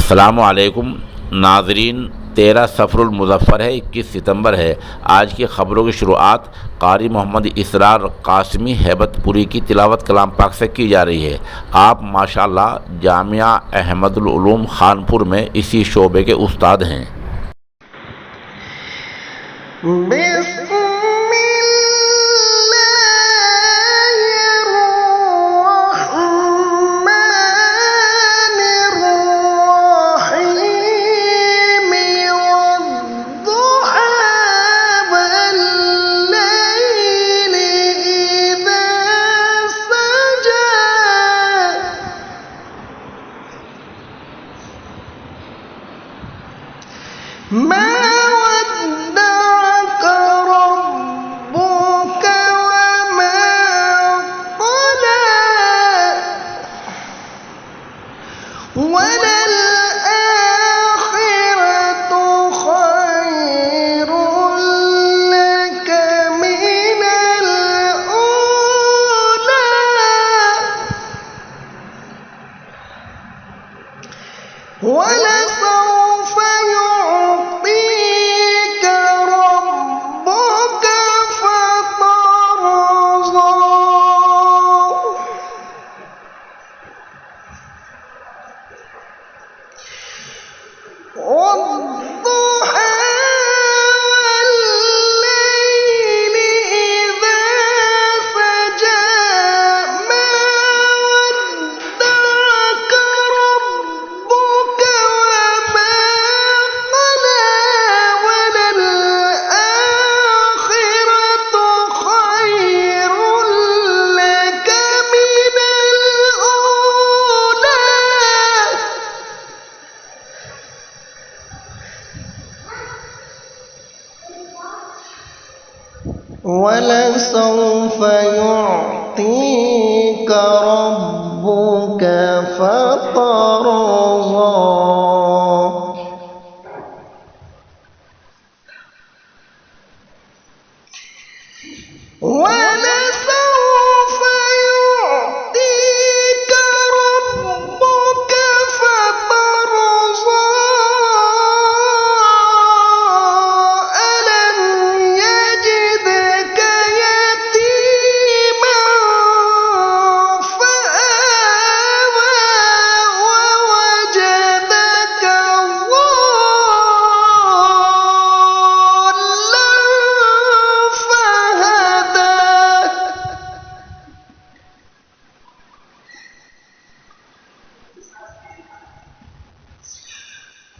السلام علیکم ناظرین، 13 صفر المظفر ہے، 21 ستمبر ہے۔ آج کی خبروں کی شروعات قاری محمد اسرار قاسمی ہیبت پوری کی تلاوت کلام پاک سے کی جا رہی ہے۔ آپ ماشاءاللہ جامعہ احمد العلوم خانپور میں اسی شعبے کے استاد ہیں۔ وَلَسَوْفَ يُعْطِيكَ رَبُّكَ فَتَرْضَىٰ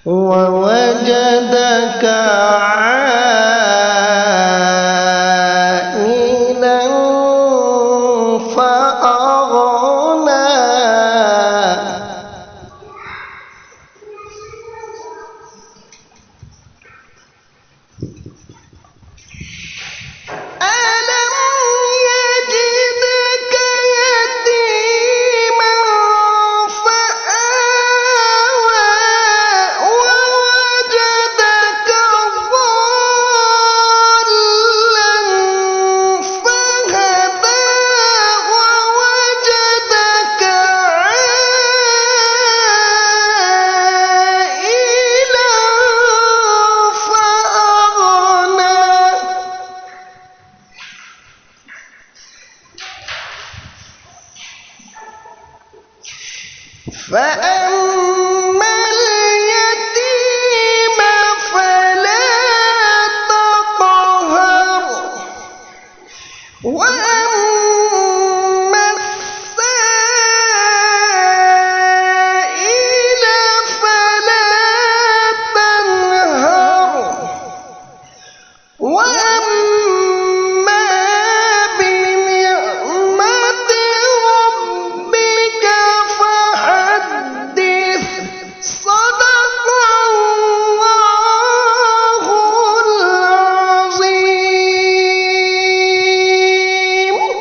وَوَجَدَكَ